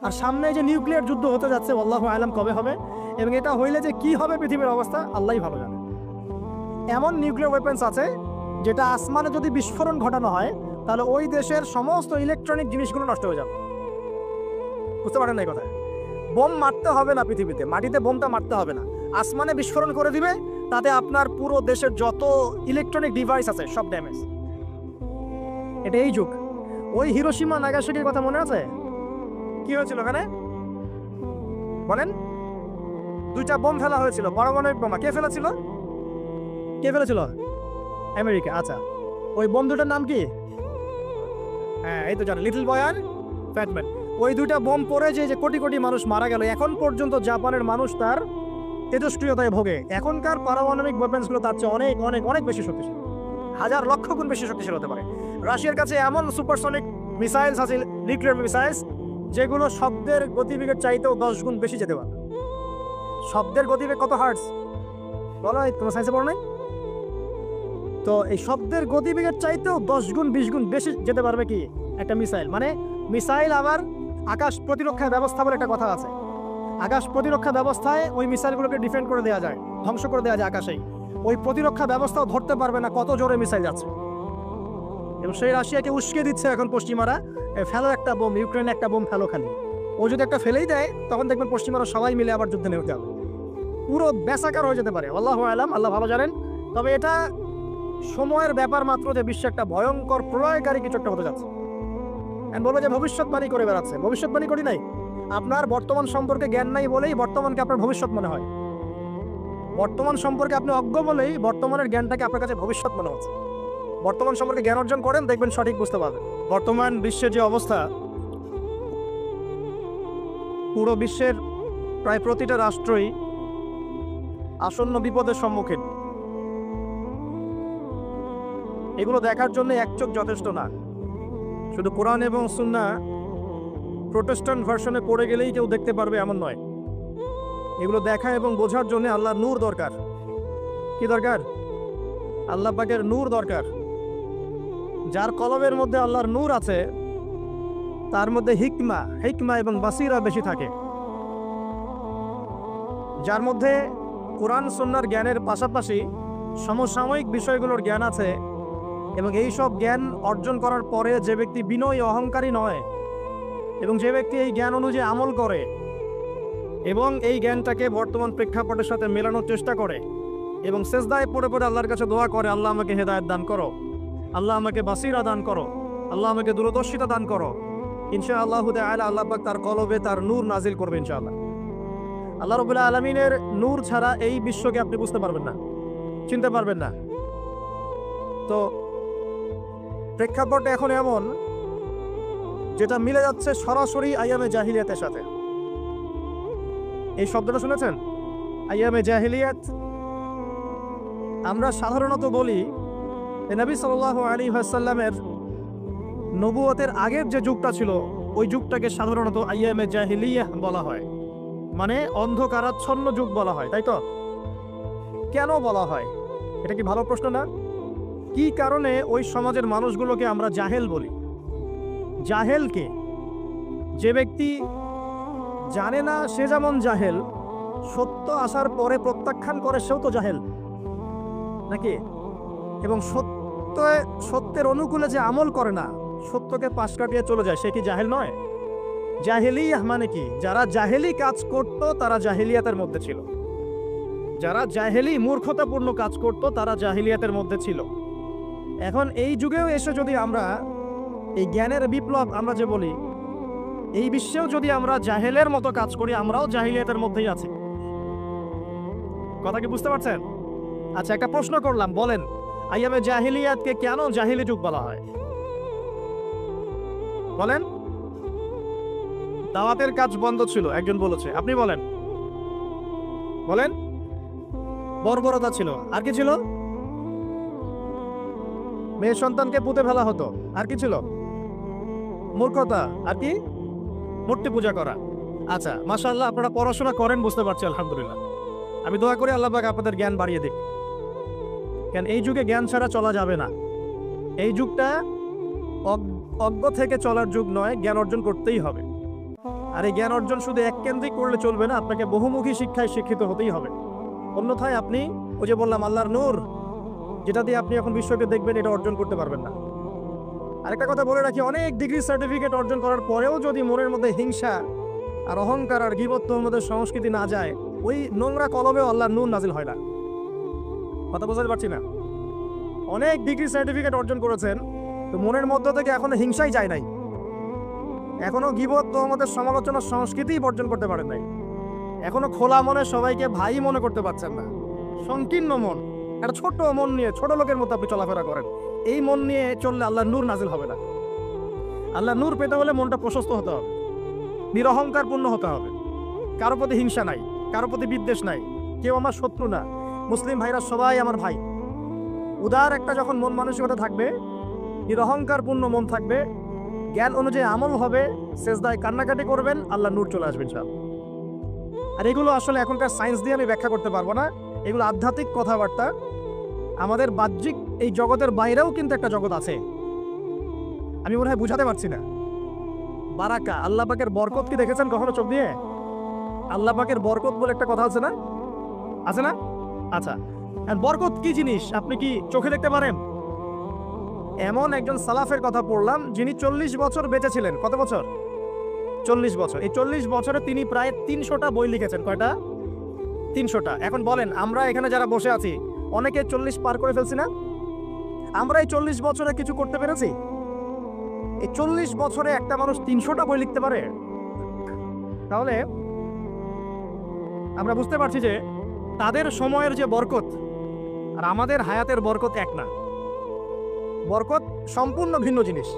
আর সামনে যে নিউক্লিয়ার যুদ্ধ হতে যাচ্ছে আল্লাহু আলাম কবে হবে, এবং এটা হইলে যে কি হবে পৃথিবীর অবস্থা আল্লাহই ভালো জানে। এমন নিউক্লিয়ার ওয়েপন্স আছে যেটা আসমানে যদি বিস্ফোরণ ঘটানো হয় তাহলে ওই দেশের সমস্ত ইলেকট্রনিক জিনিসগুলো নষ্ট হয়ে যাবে। বুঝতে পারেন না এই কথা? বোম মারতে হবে না পৃথিবীতে, মাটিতে বোমটা মারতে হবে না, আসমানে বিস্ফোরণ করে দিবে, তাতে আপনার পুরো দেশের যত ইলেকট্রনিক ডিভাইস আছে সব ড্যামেজ। এটা এই যুগ। ওই হিরোশিমা নাগাসাকির কথা মনে আছে? কি হয়েছিল ওখানে বলেন? দুইটা বোম ফেলা হয়েছিল, পারমাণবিক বোমা। কে ফেলেছিল? কে ফেলেছিল? আমেরিকা। আচ্ছা, ওই বোম দুটার নাম কি? হ্যাঁ, এই তো জানেন, লিটল বয় আর ফ্যাট ম্যান। ওই দুইটা বোম পড়ে যে কোটি কোটি মানুষ মারা গেল, এখন পর্যন্ত জাপানের মানুষ তার তেজস্ক্রিয়তায় ভোগে। এখনকার পারমাণবিক ওয়েপন্সগুলো তার চেয়ে অনেক অনেক অনেক বেশি শক্তিশালী, হাজার লক্ষ গুণ বেশি শক্তিশালী হতে পারে। রাশিয়ার কাছে এমন সুপারসনিক মিসাইলস আছে, নিউক্লিয়ার মিসাইলস, যেগুলো শব্দের গতিবেগের চাইতেও 10 গুণ বেশি যেতে পারে। শব্দের গতিবেগ কত হার্টজ বলো? তোমার সায়েন্সে পড়ো নাই? তো এই শব্দের গতিবেগের চাইতেও 10 গুণ 20 গুণ বেশি যেতে পারবে কি একটা মিসাইল। মানে মিসাইল আবার আকাশ প্রতিরক্ষা ব্যবস্থা বলে একটা কথা আছে। আকাশ প্রতিরক্ষা ব্যবস্থায় ওই মিসাইলগুলোকে ডিফেন্ড করে দেওয়া যায়, ধ্বংস করে দেওয়া যায় আকাশেই। ওই প্রতিরক্ষা ব্যবস্থাও ধরতে পারবে না কত জোরে মিসাইল যাচ্ছে। এবং সেই রাশিয়াকে উস্কে দিচ্ছে এখন পশ্চিমারা, ফেলো একটা বোম, ইউক্রেনে একটা বোম ফেলো খালি। ও যদি একটা ফেলেই দেয় তখন দেখবেন পশ্চিমারা সবাই মিলে আবার যুদ্ধে নেমে যাবে, পুরো বেসাকার হয়ে যেতে পারে। আল্লাহু আলাম, আল্লাহ ভালো জানেন। তবে এটা সময়ের ব্যাপার মাত্র যে বিশ্বে একটা ভয়ঙ্কর প্রলয়কারী কিছু একটা হতে যাচ্ছে। বলবো যে ভবিষ্যৎবাণী করে বেড়াচ্ছে। ভবিষ্যৎবাণী করি নাই, আপনার বর্তমান সম্পর্কে জ্ঞান নাই বলেই বর্তমানকে আপনার ভবিষ্যৎ মনে হয়। বর্তমান সম্পর্কে আপনি অজ্ঞ বলেই বর্তমানের জ্ঞানটাকে আপনার কাছে ভবিষ্যৎ মনে হচ্ছে। বর্তমান সম্পর্কে জ্ঞান অর্জন করেন, দেখবেন সঠিক বুঝতে পারবেন। বর্তমান বিশ্বের যে অবস্থা, পুরো বিশ্বের প্রায় প্রতিটা রাষ্ট্রই আসন্ন বিপদের সম্মুখীন। এগুলো দেখার জন্য এক চোখ যথেষ্ট না। শুধু কোরআন এবং সুন্নাহ প্রোটেস্ট্যান্ট ভার্সনে পড়ে গেলেই কেউ দেখতে পারবে এমন নয়। এগুলো দেখা এবং বোঝার জন্য আল্লাহর নূর দরকার। কি দরকার? আল্লাহ পাকের নূর দরকার। যার কলবের মধ্যে আল্লাহর নূর আছে তার মধ্যে হিকমা এবং বাসিরা বেশি থাকে। যার মধ্যে কোরআন সুন্নাহর জ্ঞানের পাশাপাশি সমসাময়িক বিষয়গুলোর জ্ঞান আছে, এবং এই সব জ্ঞান অর্জন করার পরে যে ব্যক্তি বিনয়ী অহংকারী নয়, এবং যে ব্যক্তি এই জ্ঞান অনুযায়ী আমল করে এবং এই জ্ঞানটাকে বর্তমান প্রেক্ষাপটের সাথে মেলানোর চেষ্টা করে এবং সেজদায় পড়ে পড়ে আল্লাহর কাছে দোয়া করে, আল্লাহ আমাকে হেদায়েত দান করো, আল্লাহ আমাকে বাসিরা দান করো, আল্লাহ আমাকে দূরদর্শিতা দান করো, ইনশাআল্লাহ তাআলা আল্লাহ পাক তার কলবে তার নূর নাজিল করবে ইনশাআল্লাহ। আল্লাহ রাব্বুল আলামিনের নূর ছাড়া এই বিশ্বকে আপনি বুঝতে পারবেন না, চিনতে পারবেন না। তো প্রেক্ষাপট এখন এমন যেটা মিলে যাচ্ছে সরাসরি আইয়ামে জাহিলিয়াতের সাথে। এই শব্দটা শুনেছেন? আইয়ামে জাহিলিয়াত। আমরা সাধারণত বলি নবী সাল্লাল্লাহু আলাইহি ওয়াসাল্লামের নবুয়তের আগের যে যুগটা ছিল ওই যুগটাকে সাধারণত আইয়ামে জাহিলিয়াহ বলা হয়, মানে অন্ধকারাচ্ছন্ন যুগ বলা হয়, তাই তো? কেন বলা হয়? এটা কি ভালো প্রশ্ন না? কি কারণে ওই সমাজের মানুষগুলোকে আমরা জাহেল বলি? জাহেল কে? যে ব্যক্তি জানে না সে যেমন জাহেল, সত্য আসার পরে প্রত্যাখ্যান করে সেও তো জাহেল নাকি? এবং সত্যের অনুকূলে যে আমল করে না, সত্যকে পাশ কাটিয়ে চলে যায়, সে কি জাহেল নয়? জাহেলিয়াহ মানে কি? যারা জাহেলি কাজ করত তারা জাহেলিয়াতের মধ্যে ছিল। যারা জাহেলি মূর্খতাপূর্ণ কাজ করত তারা জাহেলিয়াতের মধ্যে ছিল। এখন এই যুগেও এসে যদি আমরা এই জ্ঞানের বিপ্লব আমরা যে বলি, এই বিশ্বেও যদি আমরা জাহেলের মতো কাজ করি, আমরাও জাহিলিয়াতের মধ্যেই আছি। কথা কি বুঝতে পারছেন? আচ্ছা, একটা প্রশ্ন করলাম, বলেন আইয়ামে জাহিলিয়াতকে কেন জাহিলি যুগ বলা হয়? বলেন। দাওয়াতের কাজ বন্ধ ছিল, একজন বলেছে। আপনি বলেন। বলেন। বর্বরতা ছিল। আর কি ছিল? মেয়ে সন্তানকে পুঁতে ফেলা হতো। আর কি ছিল? মূর্খতা। আর কি? মূর্তি পূজা করা। আচ্ছা, মাশাআল্লাহ, আপনারা পড়াশোনা করেন বুঝতে পারছি, আলহামদুলিল্লাহ। আমি দোয়া করি আল্লাহ পাক আপনাদের জ্ঞান বাড়িয়ে দিক। কেন এই যুগে জ্ঞান ছাড়া চলা যাবে না। এই যুগটা অজ্ঞ থেকে চলার যুগ নয়, জ্ঞান অর্জন করতেই হবে। আর এই জ্ঞান অর্জন শুধু এককেন্দ্রিক করলে চলবে না, আপনাকে বহুমুখী শিক্ষায় শিক্ষিত হতেই হবে। অন্যথায় আপনি ওই যে বললাম আল্লাহর নূর, যেটা দিয়ে আপনি এখন বিশ্বকে দেখবেন, এটা অর্জন করতে পারবেন না। আরেকটা কথা বলে রাখি, অনেক ডিগ্রি সার্টিফিকেট অর্জন করার পরেও যদি মনের মধ্যে হিংসা আর অহংকার আর গীবতের মধ্যে সংস্কৃতি না যায়, ওই নোংরা কলমে আল্লাহর নূর নাজিল হয় না। কথা বোঝাতে পারছি না? অনেক ডিগ্রি সার্টিফিকেট অর্জন করেছেন, তো মনের মধ্য থেকে এখনো হিংসাই যায় নাই, এখনো গীবত তোমাদের সমালোচনার সংস্কৃতি বর্জন করতে পারেন নাই, এখনো খোলা মনে সবাইকে ভাই মনে করতে পারছেন না। সংকীর্ণ মন, একটা ছোট মন নিয়ে ছোট লোকের মতো আপনি চলাফেরা করেন। এই মন নিয়ে চললে আল্লাহর নূর নাজিল হবে না। আল্লাহর নূর পেতে হলে মনটা প্রশস্ত হতে হবে, নিরহংকারপূর্ণ হতে হবে, কারো প্রতি হিংসা নাই, কারো প্রতি বিদ্বেষ নাই, কেউ আমার শত্রু না, মুসলিম ভাইরা সবাই আমার ভাই। উদার একটা যখন মন মানসিকতা থাকবে, নিরহংকারপূর্ণ মন থাকবে, জ্ঞান অনুযায়ী আমল হবে, সেজদায় কান্নাকাটি করবেন, আল্লাহ নূর চলে আসবে ইনশাআল্লাহ। আর এগুলো আসলে এখনকার সায়েন্স দিয়ে আমি ব্যাখ্যা করতে পারবো না, এগুলো আধ্যাত্মিক কথাবার্তা। আমাদের বাহ্যিক এই জগতের বাইরেও কিন্তু একটা জগৎ আছে, আমি মনে হয় বুঝাতে পারছি না। বারাকা, আল্লাহ পাকের বরকত কি দেখেছেন কখনো চোখ দিয়ে? আল্লাহ পাকের বরকত বলে একটা কথা আছে না? আছে না? আচ্ছা, বরকত কি জিনিস আপনি কি চোখে দেখতে পারেন? এমন একজন সালাফের কথা পড়লাম, যিনি 40 বছর বেঁচে ছিলেন। কত বছর? 40 বছর। এই 40 বছরে তিনি প্রায় 300টা বই লিখেছেন। কয়টা? 300টা। এখন বলেন, আমরা এখানে যারা বসে আছি অনেকে 40 পার করে ফেলছি না? আমরা এই 40 বছরে কিছু করতে পেরেছি? এই 40 বছরে একটা মানুষ 300টা বই লিখতে পারে? তাহলে আমরা বুঝতে পারছি যে তাদের সময়ের যে বরকত আর আমাদের হায়াতের বরকত এক না। বরকত সম্পূর্ণ ভিন্ন জিনিস,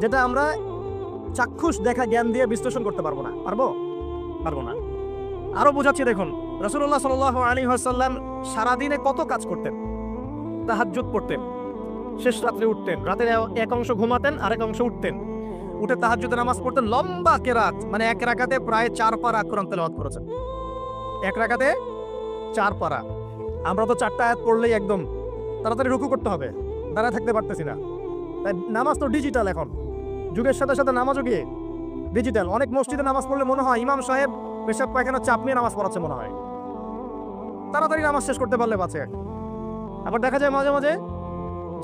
যেটা আমরা চাক্ষুষ দেখা জ্ঞান দিয়ে বিশ্লেষণ করতে পারবো না। পারবো না। আরো বোঝাচ্ছি, দেখুন রাসূলুল্লাহ সাল্লাল্লাহু আলাইহি ওয়াসাল্লাম সারাদিনে কত কাজ করতেন। তাহাজ্জুদ পড়তেন, শেষ রাত্রে উঠতেন, রাতের এক অংশ ঘুমাতেন, আরেক অংশ উঠতেন, উঠে তাহাজ্জুদের নামাজ পড়তেন, লম্বা কেরাত, মানে এক রাকাতে প্রায় 4 পারা কোরআন তেলাওয়াত করেছেন। এক রাকাতে 4 পারা। আমরা তো 4টা আয়াত পড়লেই একদম তাড়াতাড়ি রুকু করতে হবে, দাঁড়ায় থাকতে পারতেছি না। তাই নামাজ তো ডিজিটাল, এখন যুগের সাথে সাথে নামাজও গিয়ে ডিজিটাল। অনেক মসজিদে নামাজ পড়লে মনে হয় ইমাম সাহেব পেশাব পায়খানা চাপ নিয়ে নামাজ পড়াচ্ছে মনে হয়, তাড়াতাড়ি নামাজ শেষ করতে পারলে বাঁচে। আবার দেখা যায় মাঝে মাঝে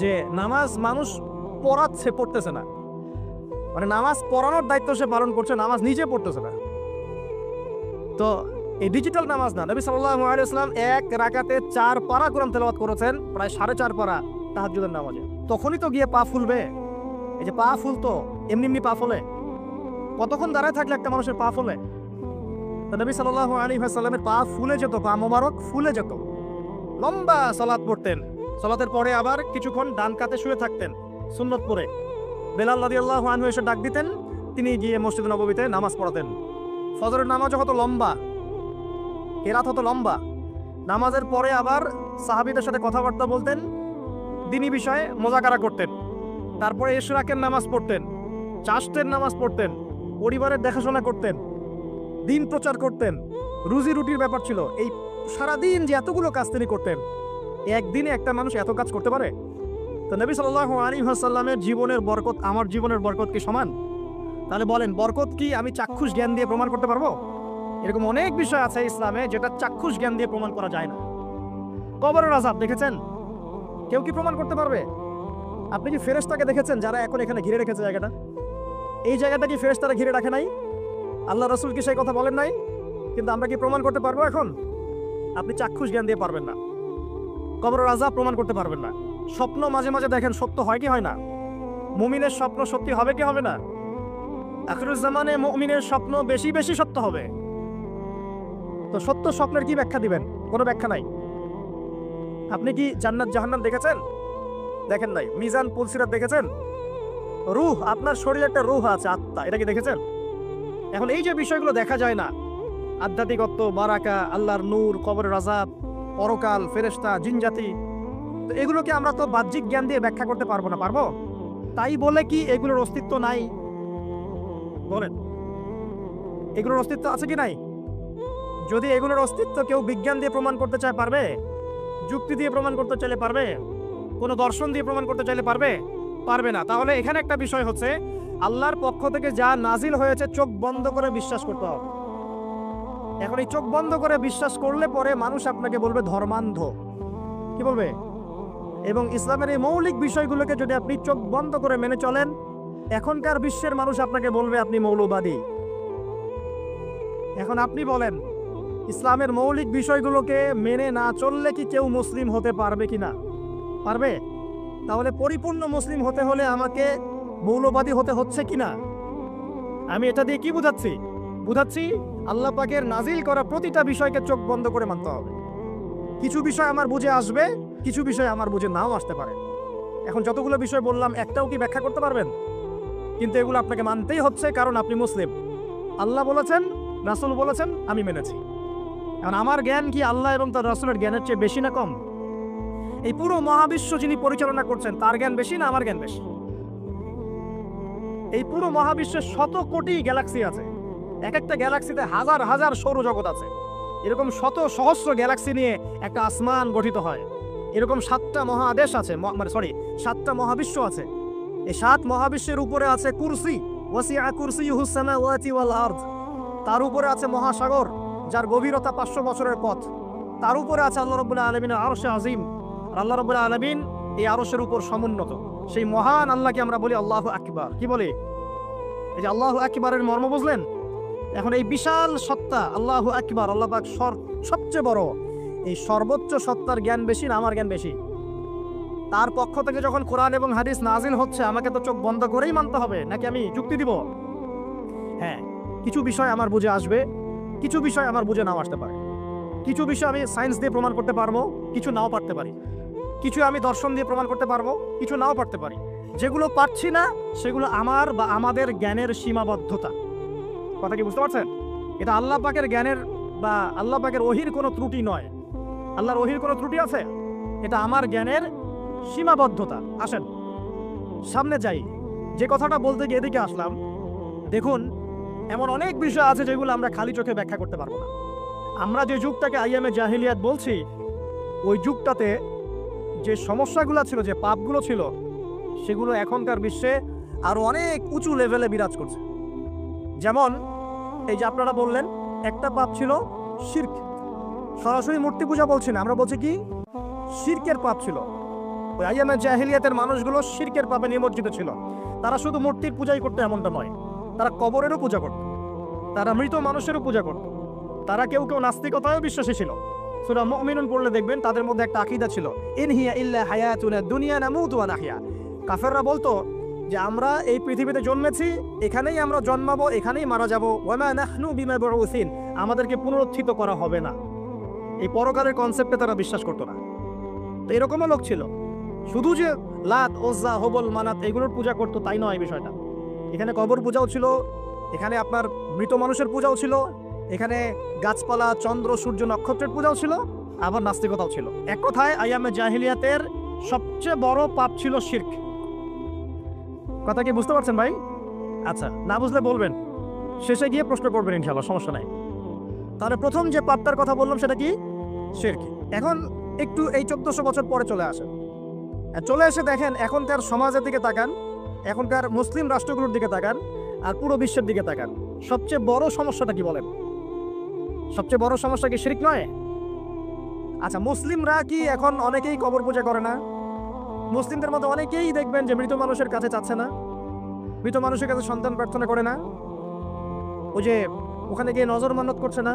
যে নামাজ মানুষ পড়াচ্ছে, পড়তেছে না, মানে নামাজ পড়ানোর দায়িত্ব সে পালন করছে, নামাজ নিজে পড়তেছে না। তো এই ডিজিটাল নামাজ না। নবী সাল্লাল্লাহু আলাইহি ওয়াসাল্লাম এক রাকাতে 4 পারা কোরআন তেলাওয়াত করেছেন, প্রায় 4.5 পারা তাহাজ্জুদের নামাজে। তখনই তো গিয়ে পা ফুলবে। এই যে পা ফুলতো, এমনি এমনি পা ফলে? কতক্ষণ দাঁড়ায় থাকলে একটা মানুষের পা ফলে? তো নবী সাল্লাল্লাহু আলাইহি ওয়াসাল্লামের পা ফুলে যেত, পা মোবারক ফুলে যেত। লম্বা সালাত পড়তেন, সালাতের পরে আবার কিছুক্ষণ ডান কাতে শুয়ে থাকতেন সুন্নত পড়ে। বেলাল রাদিয়াল্লাহু আনহু এসে ডাক দিতেন, তিনি গিয়ে মসজিদ নববীতে নামাজ পড়াতেন। ফজরের নামাজও হতো লম্বা, কেরাত হতো লম্বা। নামাজের পরে আবার সাহাবীদের সাথে কথাবার্তা বলতেন, দ্বীনি বিষয়ে মোজাকারা করতেন। তারপরে ইশরাকের নামাজ পড়তেন, চাষতের নামাজ পড়তেন, পরিবারের দেখাশোনা করতেন, দিন প্রচার করতেন, রুজি রুটির ব্যাপার ছিল। এই সারাদিন যে এতগুলো কাজ তিনি করতেন, একদিনে একটা মানুষ এত কাজ করতে পারে? তো নবী সাল্লাল্লাহু আলাইহি ওয়াসাল্লামের জীবনের বরকত আমার জীবনের বরকত কি সমান? তাহলে বলেন, বরকত কি আমি চাক্ষুষ জ্ঞান দিয়ে প্রমাণ করতে পারবো? এরকম অনেক বিষয় আছে ইসলামে যেটা চাক্ষুষ জ্ঞান দিয়ে প্রমাণ করা যায় না। কবরের আযাব দেখেছেন? কেউ কি প্রমাণ করতে পারবে? আপনি কি ফেরেশতাকে দেখেছেন যারা এখন এখানে ঘিরে রেখেছে জায়গাটা? এই জায়গাটা কি ফেরেশতারা ঘিরে রাখে নাই? আল্লাহ রাসূল কি সেই কথা বলেন নাই? কিন্তু আমরা কি প্রমাণ করতে পারবো এখন? আপনি চাক্ষুষ জ্ঞান দিয়ে পারবেন না। কবরের আযাব প্রমাণ করতে পারবেন না। স্বপ্ন মাঝে মাঝে দেখেন, সত্য হয় কি হয় না? মুমিনের স্বপ্ন সত্যি হবে কি হবে না? আখিরুজ জামানে মুমিনের স্বপ্ন বেশি বেশি সত্য হবে। তো সত্য স্বপ্নের কি ব্যাখ্যা দিবেন? কোনো ব্যাখ্যা নাই। আপনি কি জান্নাত জাহান্নাম দেখেছেন? দেখেন নাই। মিজান পুলসিরাত দেখেছেন? রূহ, আপনার শরীরে একটা রূহ আছে, আত্মা, এটা কি দেখেছেন? এখন এই যে বিষয়গুলো দেখা যায় না, আধ্যাত্মিকত্ব, বারাকা, আল্লাহর নূর, কবরের আযাব, পরকাল, ফেরেশতা, জিনজাতি, তো এগুলোকে আমরা তো বাহ্যিক জ্ঞান দিয়ে ব্যাখ্যা করতে পারবো না। পারবো? তাই বলে কি এগুলোর অস্তিত্ব নাই? বলেন, এগুলোর অস্তিত্ব আছে কি নাই? যদি এগুলোর অস্তিত্ব কেউ বিজ্ঞান দিয়ে প্রমাণ করতে চায় পারবে? যুক্তি দিয়ে প্রমাণ করতে চাইলে পারবে? কোনো দর্শন দিয়ে প্রমাণ করতে চাইলে পারবে? পারবে না। তাহলে এখানে একটা বিষয় হচ্ছে, আল্লাহর পক্ষ থেকে যা নাজিল হয়েছে চোখ বন্ধ করে বিশ্বাস করতে হবে। এখন এই চোখ বন্ধ করে বিশ্বাস করলে পরে মানুষ আপনাকে বলবে ধর্মান্ধ, কি বলবে? এবং ইসলামের এই মৌলিক বিষয়গুলোকে যদি আপনি চোখ বন্ধ করে মেনে চলেন, এখনকার বিশ্বের মানুষ আপনাকে বলবে আপনি মৌলবাদী। এখন আপনি বলেন, ইসলামের মৌলিক বিষয়গুলোকে মেনে না চললে কি কেউ মুসলিম হতে পারবে কিনা? পারবে? তাহলে পরিপূর্ণ মুসলিম হতে হলে আমাকে মৌলবাদী হতে হচ্ছে কিনা? আমি এটা দিয়ে কি বুঝাচ্ছি আল্লাহ পাকের নাজিল করা প্রতিটা বিষয়কে চোখ বন্ধ করে মানতে হবে। কিছু বিষয় আমার বুঝে আসবে, কিছু বিষয় আমার বুঝে নাও আসতে পারে। এখন যতগুলো বিষয় বললাম একটাও কি ব্যাখ্যা করতে পারবেন? কিন্তু এগুলো আপনাকে মানতেই হচ্ছে, কারণ আপনি মুসলিম। আল্লাহ বলেছেন, রাসূল বলেছেন, আমি মেনেছি। এখন আমার জ্ঞান কি আল্লাহ এবং তার রাসূলের জ্ঞানের চেয়ে বেশি না কম? এই পুরো মহাবিশ্ব যিনি পরিচালনা করছেন তার জ্ঞান বেশি না আমার জ্ঞান বেশি? এই পুরো মহাবিশ্বে শত কোটি গ্যালাক্সি আছে, এক একটা গ্যালাক্সিতে হাজার হাজার সৌরজগৎ আছে। এরকম শত সহস্র গ্যালাক্সি নিয়ে একটা আসমান গঠিত হয়। এরকম 7টা মহাদেশ আছে, সরি 7টা মহাবিশ্ব আছে। এই 7 মহাবিশ্বের উপরে আছে কুরসি, ওয়াসিআ কুরসিয়ুহুস সামাওয়াতি ওয়াল আরদ। তার উপরে আছে মহাসাগর, যার গভীরতা 500 বছরের পথ। তার উপরে আছে আল্লাহ রাব্বুল আলামিনের আরশে আজিম। আর আল্লাহ রাব্বুল আলামিন এই আরশের উপর সমুন্নত। সেই মহান আল্লাহকে আমরা বলি আল্লাহু আকবার। কি বলি? এই যে আল্লাহু আকবারের মর্ম বুঝলেন? এখন এই বিশাল সত্তা আল্লাহু আকবার, আল্লাহ পাক সবচেয়ে বড়, এই সর্বোচ্চ সত্তার জ্ঞান বেশি না আমার জ্ঞান বেশি? তার পক্ষ থেকে যখন কোরআন এবং হাদিস নাজিল হচ্ছে, আমাকে তো চোখ বন্ধ করেই মানতে হবে, নাকি আমি যুক্তি দিব? হ্যাঁ, কিছু বিষয় আমার বুঝে আসবে, কিছু বিষয় আমার বুঝে নাও আসতে পারে। কিছু বিষয় আমি সায়েন্স দিয়ে প্রমাণ করতে পারবো, কিছু নাও পারতে পারি। কিছু আমি দর্শন দিয়ে প্রমাণ করতে পারবো, কিছু নাও পারতে পারি। যেগুলো পারছি না সেগুলো আমার বা আমাদের জ্ঞানের সীমাবদ্ধতা। কথা কি বুঝতে পারছেন? এটা আল্লাহ পাকের জ্ঞানের বা আল্লাহ পাকের ওহির কোনো ত্রুটি নয়। আল্লাহর ওহির কোনো ত্রুটি আছে? এটা আমার জ্ঞানের সীমাবদ্ধতা। আসেন সামনে যাই। যে কথাটা বলতে গিয়ে এদিকে আসলাম, দেখুন এমন অনেক বিষয় আছে যেগুলো আমরা খালি চোখে ব্যাখ্যা করতে পারবো না। আমরা যে যুগটাকে আইয়ামে জাহিলিয়াত বলছি, ওই যুগটাতে যে সমস্যাগুলো ছিল, যে পাপগুলো ছিল, সেগুলো এখনকার বিশ্বে আরো অনেক উঁচু লেভেলে বিরাজ করছে। যেমন এই যে আপনারা বললেন, একটা পাপ ছিল শিরক। সরাসরি মূর্তি পূজা বলছি না, আমরা বলছি কি শিরকের পাপ ছিল। ওই আইয়ামে জাহিলিয়াতের মানুষগুলো শিরকের পাপে নিমজ্জিত ছিল। তারা শুধু মূর্তির পূজাই করতো এমনটা নয়, তারা কবরেরও পূজা করত, তারা মৃত মানুষেরও পূজা করত, তারা কেউ কেউ নাস্তিকতায়ও বিশ্বাসী ছিল। সূরা মুমিনুন পড়লে দেখবেন তাদের মধ্যে একটা আকীদা ছিল, ইন হিয়া ইল্লা হায়াতুনা দুনিয়া নামুতু ওয়া নাহয়া। কাফেররা বলতো যে আমরা এই পৃথিবীতে জন্মেছি, এখানেই আমরা জন্মাবো, এখানেই মারা যাবো, ওয়া মা নাহনু বিমাবউসিন, আমাদেরকে পুনরুত্থিত করা হবে না। এই পরকালের কনসেপ্টে তারা বিশ্বাস করতো না। তো এরকমও লোক ছিল, শুধু যে লাত, ওজ্জা, হবল, মানাত এগুলোর পূজা করতো তাই নয় বিষয়টা। এখানে কবর পূজাও ছিল, এখানে আপনার মৃত মানুষের পূজাও ছিল, এখানে গাছপালা, চন্দ্র, সূর্য, নক্ষত্রের পূজাও ছিল, আবার নাস্তিকতাও ছিল। এক কথায় আইয়ামে জাহিলিয়াতের সবচেয়ে বড় পাপ ছিল শিরক। কথা কি বুঝতে পারছেন ভাই? আচ্ছা, না বুঝলে বলবেন, শেষে গিয়ে প্রশ্ন করবেন, ইনশাআল্লাহ, সমস্যা নাই। তাহলে প্রথম যে পাপটার কথা বললাম সেটা কি? শিরক। এখন একটু এই 1400 বছর পরে চলে আসে, চলে এসে দেখেন এখনকার সমাজের দিকে তাকান, এখনকার মুসলিম রাষ্ট্রগুলোর দিকে তাকান, আর পুরো বিশ্বের দিকে তাকান। সবচেয়ে বড় সমস্যাটা কি বলেন? সবচেয়ে বড় সমস্যা কি শিরক নয়? আচ্ছা, মুসলিমরা কি এখন অনেকেই কবর পূজা করে না? মুসলিমদের মধ্যে অনেকেই দেখবেন যে মৃত মানুষের কাছে চাচ্ছে না, মৃত মানুষের কাছে সন্তান প্রার্থনা করে না, ওই যে ওখানে গিয়ে নজর মান্নত করছে না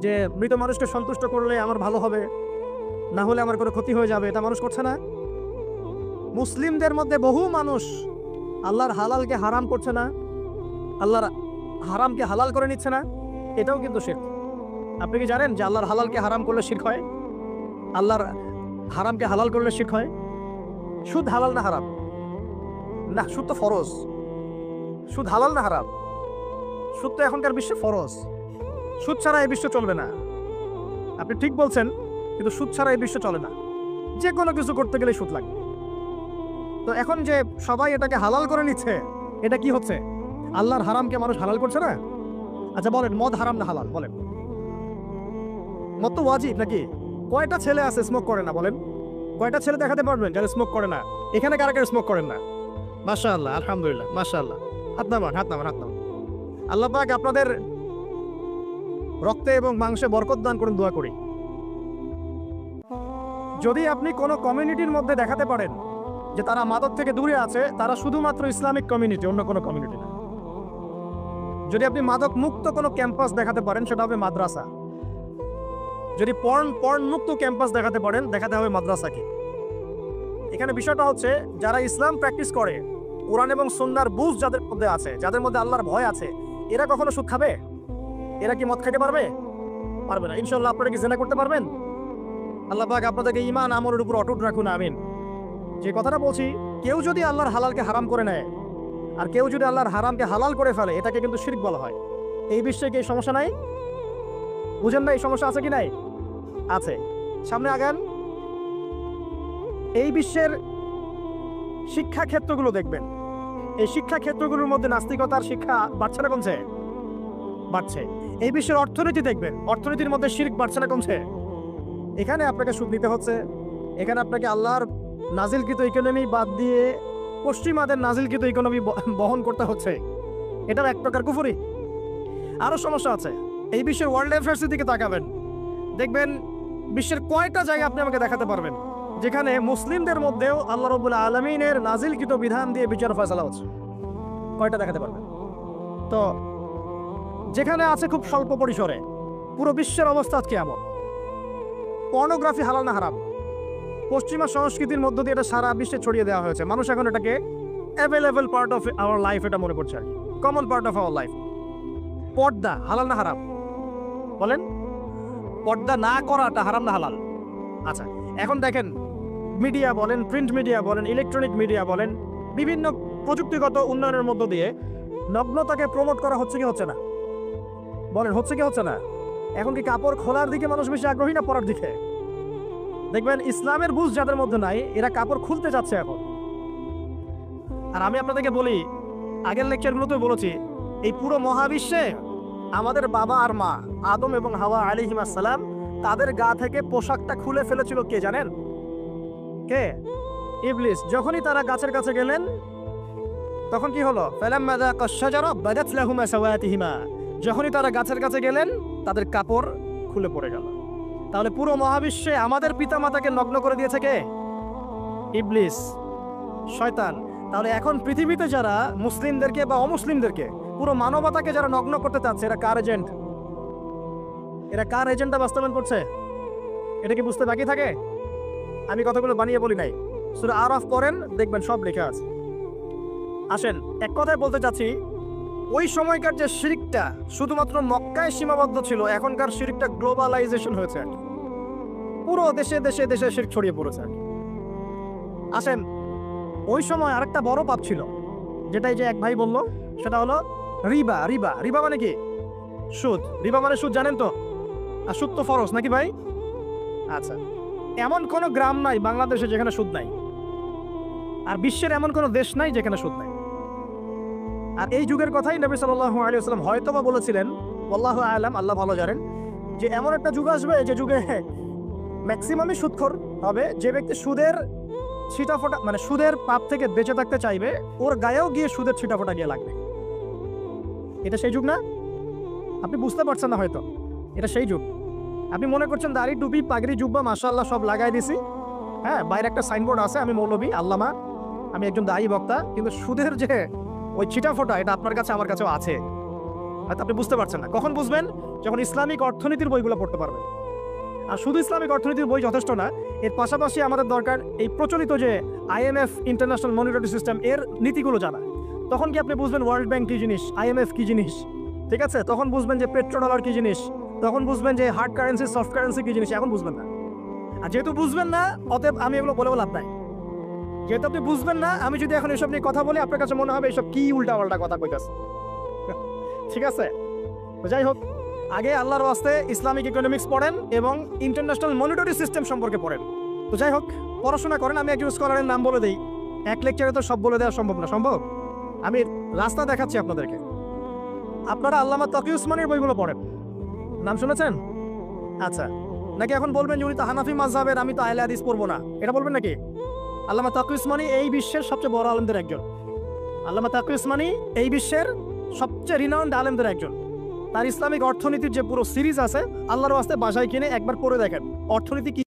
যে মৃত মানুষকে সন্তুষ্ট করলে আমার ভালো হবে, না হলে আমার কোনো ক্ষতি হয়ে যাবে, এটা মানুষ করছে না। মুসলিমদের মধ্যে বহু মানুষ আল্লাহর হালালকে হারাম করছে না, আল্লাহর হারামকে হালাল করে নিচ্ছে না, এটাও কিন্তু শিরক। আপনি কি জানেন যে আল্লাহর হালালকে হারাম করলে শিরক হয়? আল্লাহর হারামকে হালাল করলে শিরক হয়। সুদ হালাল না হারাম? না, সুদ তো ফরজ। সুদ হালাল না হারাম? সুদ তো এখনকার বিশ্বে ফরজ। সুদ ছাড়া এই বিশ্ব চলবে না। আপনি ঠিক বলছেন, কিন্তু সুদ ছাড়া এই বিশ্ব চলে না। যে কোনো কিছু করতে গেলে সুদ লাগবে। তো এখন যে সবাই এটাকে হালাল করে নিচ্ছে, এটা কি হচ্ছে? আল্লাহর হারামকে মানুষ হালাল করছে না? আচ্ছা বলেন, মদ হারাম না হালাল? বলেন। মদ তো ওয়াজিব নাকি? কয়টা ছেলে আছে স্মোক করে না? বলেন, কয়টা ছেলে দেখাতে পারবেন যারা স্মোক করে না? এখানে কারা কারা স্মোক করেন না? মাশাআল্লাহ, আলহামদুলিল্লাহ, মাশাআল্লাহ। হাত নামান, হাত নামান, হাত নামান। আল্লাহ পাক আপনাদের রক্তে এবং মাংসে বরকত দান করুন, দোয়া করি। যদি আপনি কোনো কমিউনিটির মধ্যে দেখাতে পারেন যে তারা মাদক থেকে দূরে আছে, তারা শুধুমাত্র ইসলামিক কমিউনিটি, অন্য কোনো কমিউনিটি না। যদি আপনি মাদক মুক্ত কোনো ক্যাম্পাস দেখাতে পারেন, সেটা হবে মাদ্রাসা। যদি পর্ন মুক্ত ক্যাম্পাস দেখাতে পারেন, দেখাতে হবে মাদ্রাসাকে। এখানে বিষয়টা হচ্ছে, যারা ইসলাম প্র্যাকটিস করে, কোরআন এবং সুন্নাহর বুঝ যাদের মধ্যে আছে, যাদের মধ্যে আল্লাহর ভয় আছে, এরা কখনো সুদ খাবে? এরা কি মদ খেতে পারবে? পারবে না। ইনশাআল্লাহ আপনারা কি জিনা করতে পারবেন? আল্লাহ পাক আপনাদেরকে ঈমান আমলের উপর অটুট রাখুন, আমিন। যে কথাটা বলছি, কেউ যদি আল্লাহর হালালকে হারাম করে নেয় আর কেউ যদি আল্লাহর হারামকে হালাল করে ফেলে, এটাকে কিন্তু শিরক বলা হয়। এই বিশ্বে কি এই সমস্যা নাই? বুঝেন না এই সমস্যা আছে কি নাই? আছে। সামনে আগান। এই বিশ্বের শিক্ষা ক্ষেত্রগুলো দেখবেন, এই শিক্ষা ক্ষেত্রগুলোর মধ্যে নাস্তিকতার শিক্ষা বাড়ছে না কমছে? বাড়ছে। এই বিশ্বের অর্থনীতি দেখবেন, অর্থনীতির মধ্যে শিরক বাড়ছে না কমছে? এখানে আপনাকে সুদ নিতে হচ্ছে, এখানে আপনাকে আল্লাহর নাজিলকৃত ইকোনমি বাদ দিয়ে পশ্চিমাদের নাজিলকৃত ইকোনমি বহন করতে হচ্ছে। এটার এক প্রকার কুফরি। আরও সমস্যা আছে। এই বিশ্বের ওয়ার্ল্ড অ্যাফেয়ার্সের দিকে তাকাবেন, দেখবেন বিশ্বের কয়টা জায়গা আপনি আমাকে দেখাতে পারবেন যেখানে মুসলিমদের মধ্যেও আল্লাহ রাব্বুল আলামিনের নাজিলকৃত বিধান দিয়ে বিচার ফয়সালা হচ্ছে? কয়টা দেখাতে পারবেন? তো যেখানে আছে খুব স্বল্প পরিসরে। পুরো বিশ্বের অবস্থা আজকে এমন। পর্নোগ্রাফি হালাল না হারাম? পশ্চিমা সংস্কৃতির মধ্য দিয়ে এটা সারা বিশ্বে ছড়িয়ে দেওয়া হয়েছে। মানুষ এখন এটাকে available part of our life এটা মনে করছে, আর কি common part of our life. পর্দা হালাল না হারাম? বলেন, পর্দা না করাটা হারাম না হালাল? আচ্ছা, এখন দেখেন, মিডিয়া বলেন, প্রিন্ট মিডিয়া বলেন, ইলেকট্রনিক মিডিয়া বলেন, বিভিন্ন প্রযুক্তিগত উন্নয়নের মধ্য দিয়ে নগ্নতাকে প্রমোট করা হচ্ছে কি হচ্ছে না? বলেন, হচ্ছে কি হচ্ছে না? এখন কি কাপড় খোলার দিকে মানুষ বেশি আগ্রহী না পরার দিকে? দেখবেন ইসলামের বুঝ যাদের মধ্যে নাই, এরা কাপড় খুলতে যাচ্ছে এখন। আর আমি আপনাদেরকে বলি, আগের লেকচারগুলোতে বলেছি, এই পুরো মহাবিশ্বে আমাদের বাবা আর মা আদম এবং হাওয়া আলাইহিস সালাম, তাদের গা থেকে পোশাকটা খুলে ফেলেছিল কে জানেন? কে? ইবলিস। যখনই তারা গাছের কাছে গেলেন, তখন কি হলো? ফালাম্মা যাকা আশ-শাজারা বাদাত লাহুমা সাওয়াতিহিমা। যখনই তারা গাছের কাছে গেলেন, তাদের কাপড় খুলে পড়ে গেল। তাহলে পুরো মহাবিশ্বে আমাদের পিতামাতাকে নগ্ন করে দিয়েছে কে? ইবলিস, শয়তান। তাহলে এখন পৃথিবীতে যারা মুসলিমদেরকে বা অমুসলিমদেরকে, পুরো মানবতাকে যারা নগ্ন করতে চাচ্ছে, এরা কার এজেন্ট? এরা কার এজেন্টটা বাস্তবায়ন করছে? এটা কি বুঝতে বাকি থাকে? আমি কথাগুলো বানিয়ে বলি নাই। সূরা আরাফ পড়েন, দেখবেন সব লেখা আছে। আসেন, এক কথায় বলতে চাচ্ছি, ওই সময়কার যে শিরকটা শুধুমাত্র মক্কায় সীমাবদ্ধ ছিল, এখনকার শিরকটা গ্লোবালাইজেশন হয়েছে, পুরো দেশে দেশে দেশে শিরক ছড়িয়ে পড়েছে। আসেন, ওই সময় আরেকটা বড় পাপ ছিল, যেটাই যে এক ভাই বলল, সেটা হলো রিবা। রিবা, রিবা মানে কি? সুদ। রিবা মানে সুদ, জানেন তো? আর সুদ তো ফরজ নাকি ভাই? আচ্ছা, এমন কোনো গ্রাম নাই বাংলাদেশে যেখানে সুদ নাই, আর বিশ্বের এমন কোনো দেশ নাই যেখানে সুদ নাই। আর এই যুগের কথাই নবী সাল্লাল্লাহু আলাইহি ওয়াসাল্লাম হয়তোবা বলেছিলেন, আল্লাহু আ'লাম, আল্লাহ ভালো জানেন, যে এমন একটা যুগ আসবে যে যুগে ম্যাক্সিমামই সুদখোর হবে। যে ব্যক্তি সুদের ছিটাফোটা, মানে সুদের পাপ থেকে বেঁচে থাকতে চাইবে, ওর গায়েও গিয়ে সুদের ছিটাফোটা গিয়ে লাগবে। এটা সেই যুগ না? আপনি বুঝতে পারছেন না হয়তো, এটা সেই যুগ। আপনি মনে করছেন দাড়ি, টুপি, পাগড়ি, জুব্বা মাশাআল্লাহ সব লাগাই দিছি, হ্যাঁ, বাইরে একটা সাইনবোর্ড আছে, আমি মৌলবী, আল্লামা, আমি একজন দায়ী বক্তা, কিন্তু সুদের যে ওই ছিটাফোটা, এটা আপনার কাছে আমার কাছেও আছে। হয়তো আপনি বুঝতে পারছেন না। কখন বুঝবেন? যখন ইসলামিক অর্থনীতির বইগুলো পড়তে পারবেন। আর শুধু ইসলামিক অর্থনীতির বই যথেষ্ট না, এর পাশাপাশি আমাদের দরকার এই প্রচলিত যে IMF, ইন্টারন্যাশনাল মনিটারি সিস্টেম, এর নীতিগুলো জানা। তখন কি আপনি বুঝবেন ওয়ার্ল্ড ব্যাংক কি জিনিস, IMF কি জিনিস, ঠিক আছে? তখন বুঝবেন যে পেট্রো ডলার কি জিনিস, তখন বুঝবেন যে হার্ড কারেন্সি, সফট কারেন্সি কি জিনিস। এখন বুঝবেন না। আর যেহেতু বুঝবেন না, অতএব আমি এগুলো বলেও লাভ নাই। যেহেতু আপনি বুঝবেন না, আমি যদি এখন এসব নিয়ে কথা বলি, আপনার কাছে মনে হবে এসব কি উল্টা পাল্টা কথা কইতাছে, ঠিক আছে? যাই হোক, আগে আল্লাহর ওয়াস্তে ইসলামিক ইকোনমিক্স পড়েন এবং ইন্টারন্যাশনাল মনিটারি সিস্টেম সম্পর্কে পড়েন। তো যাই হোক, পড়াশোনা করেন। আমি একজন স্কলারের নাম বলে দিই, এক লেকচারে তো সব বলে দেওয়া সম্ভব না। সম্ভব? আমি রাস্তা দেখাচ্ছি আপনাদেরকে। আপনারা আল্লামা তকি উসমানীর বইগুলো পড়েন, নাম শুনেছেন? আচ্ছা, নাকি এখন বলবেন যে উনি তো হানাফি মাযহাবের, আমি তো আহলে হাদিস পড়বো না, এটা বলবেন নাকি? আল্লামা তকি উসমানী এই বিশ্বের সবচেয়ে বড় আলেমদের একজন। আল্লামা তাকি উসমানী এই বিশ্বের সবচেয়ে রিনাউন্ড আলেমদের একজন। তার ইসলামিক অর্থনীতির যে পুরো সিরিজ আছে, আল্লাহর ওয়াস্তে বাসায় কিনে একবার পড়ে দেখেন অর্থনীতি কি